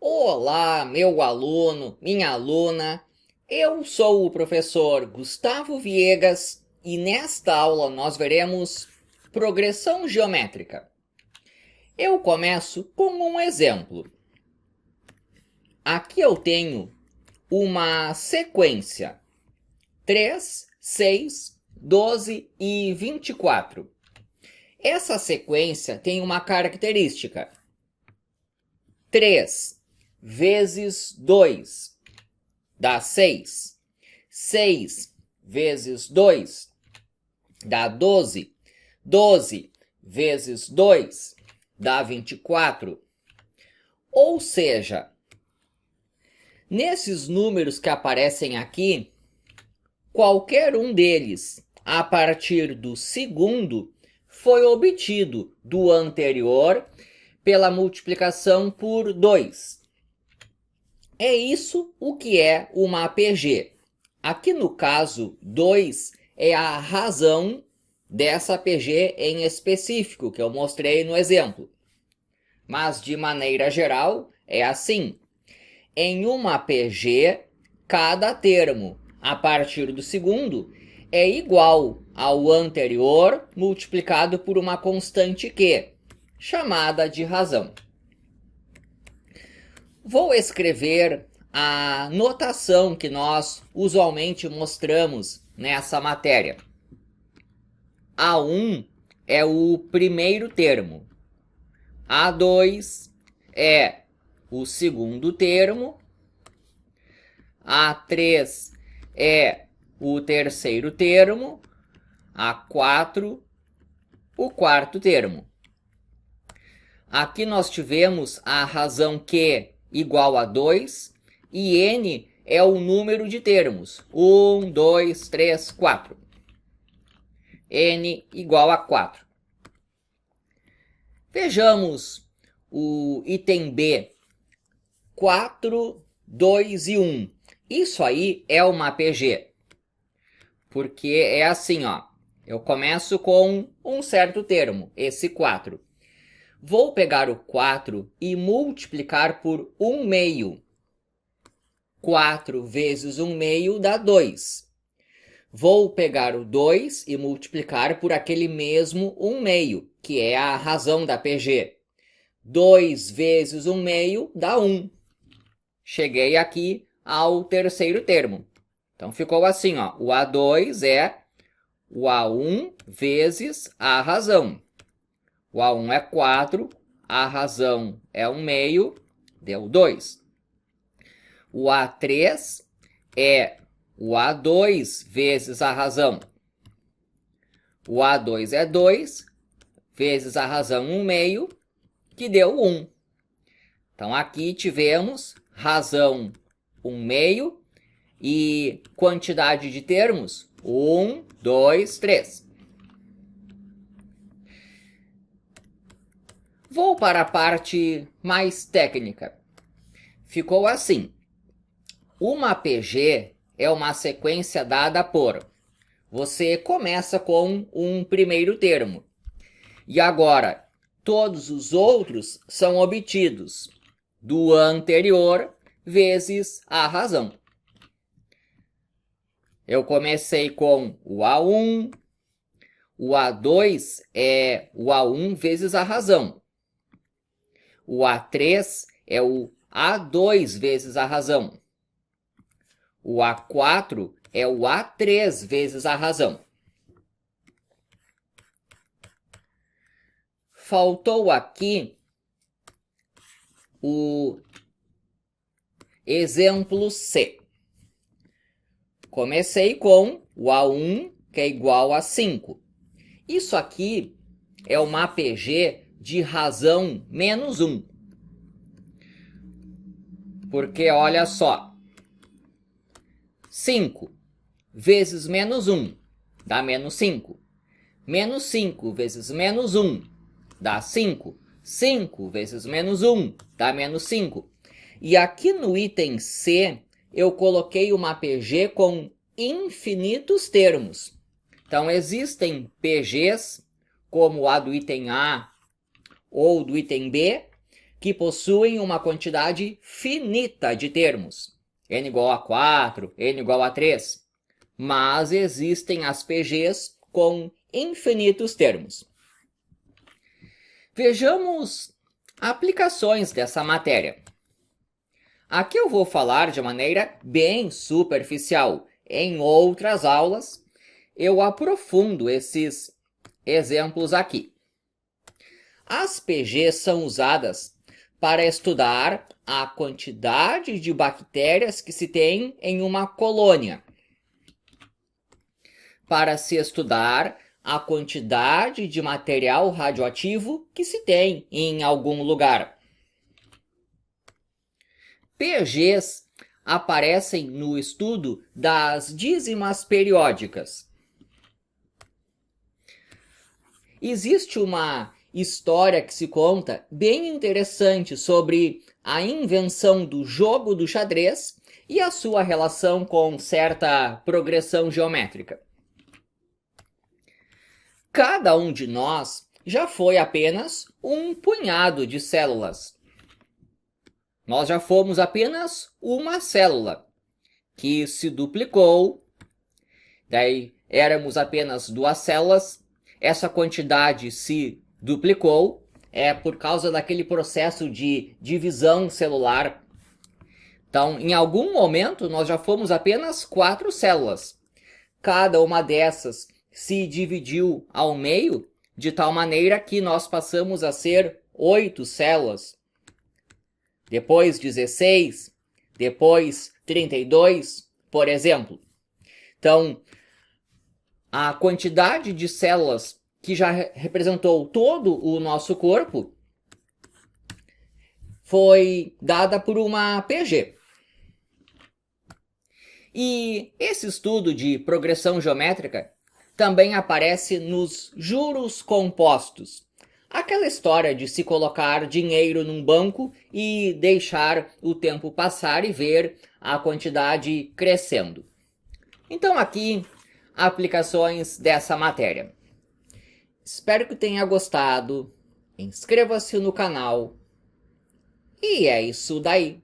Olá, meu aluno, minha aluna. Eu sou o professor Gustavo Viegas e nesta aula nós veremos progressão geométrica. Eu começo com um exemplo. Aqui eu tenho uma sequência 3, 6, 12 e 24. Essa sequência tem uma característica. 3 vezes 2 dá 6. 6 vezes 2 dá 12. 12 vezes 2 dá 24. Ou seja, nesses números que aparecem aqui, qualquer um deles, a partir do segundo, foi obtido do anterior pela multiplicação por 2. É isso o que é uma APG. Aqui no caso, 2 é a razão dessa APG em específico, que eu mostrei no exemplo. Mas, de maneira geral, é assim. Em uma APG, cada termo, a partir do segundo, é igual ao anterior multiplicado por uma constante Q, chamada de razão. Vou escrever a notação que nós usualmente mostramos nessa matéria. A1 é o primeiro termo. A2 é o segundo termo. A3 é o terceiro termo. A4, o quarto termo. Aqui nós tivemos a razão Q igual a 2 e N é o número de termos. 1, 2, 3, 4. N igual a 4. Vejamos o item B. 4, 2 e 1. Isso aí é uma APG. Porque é assim, ó. Eu começo com um certo termo, esse 4. Vou pegar o 4 e multiplicar por 1 meio. 4 vezes 1 meio dá 2. Vou pegar o 2 e multiplicar por aquele mesmo 1 meio, que é a razão da PG. 2 vezes 1 meio dá 1. Cheguei aqui ao terceiro termo. Então ficou assim, ó. O A2 é o A1 vezes a razão. O A1 é 4, a razão é 1 meio, deu 2. O A3 é o A2 vezes a razão. O A2 é 2 vezes a razão 1 meio, que deu 1. Então aqui tivemos razão 1 meio e quantidade de termos 1, 2, 3. Vou para a parte mais técnica. Ficou assim. Uma PG é uma sequência dada por... Você começa com um primeiro termo. E agora, todos os outros são obtidos do anterior vezes a razão. Eu comecei com o A1. O A2 é o A1 vezes a razão. O A3 é o A2 vezes a razão. O A4 é o A3 vezes a razão. Faltou aqui o exemplo C. Comecei com o A1, que é igual a 5. Isso aqui é uma APG de razão menos 1. Porque, olha só, 5 vezes menos 1 dá menos 5. Menos 5 vezes menos 1 dá 5. 5 vezes menos 1 dá menos 5. E aqui no item C, eu coloquei uma PG com infinitos termos. Então, existem PGs, como a do item A ou do item B, que possuem uma quantidade finita de termos, n igual a 4, n igual a 3, mas existem as PGs com infinitos termos. Vejamos aplicações dessa matéria. Aqui eu vou falar de maneira bem superficial. Em outras aulas, eu aprofundo esses exemplos aqui. As PGs são usadas para estudar a quantidade de bactérias que se tem em uma colônia, para se estudar a quantidade de material radioativo que se tem em algum lugar. PGs aparecem no estudo das dízimas periódicas. Existe uma história que se conta bem interessante sobre a invenção do jogo do xadrez e a sua relação com certa progressão geométrica. Cada um de nós já foi apenas um punhado de células. Nós já fomos apenas uma célula que se duplicou, daí éramos apenas 2 células, essa quantidade se duplicou, é por causa daquele processo de divisão celular. Então, em algum momento, nós já fomos apenas 4 células. Cada uma dessas se dividiu ao meio, de tal maneira que nós passamos a ser 8 células. Depois 16, depois 32, por exemplo. Então, a quantidade de células que já representou todo o nosso corpo foi dada por uma PG. E esse estudo de progressão geométrica também aparece nos juros compostos. Aquela história de se colocar dinheiro num banco e deixar o tempo passar e ver a quantidade crescendo. Então aqui, aplicações dessa matéria. Espero que tenha gostado. Inscreva-se no canal. E é isso daí.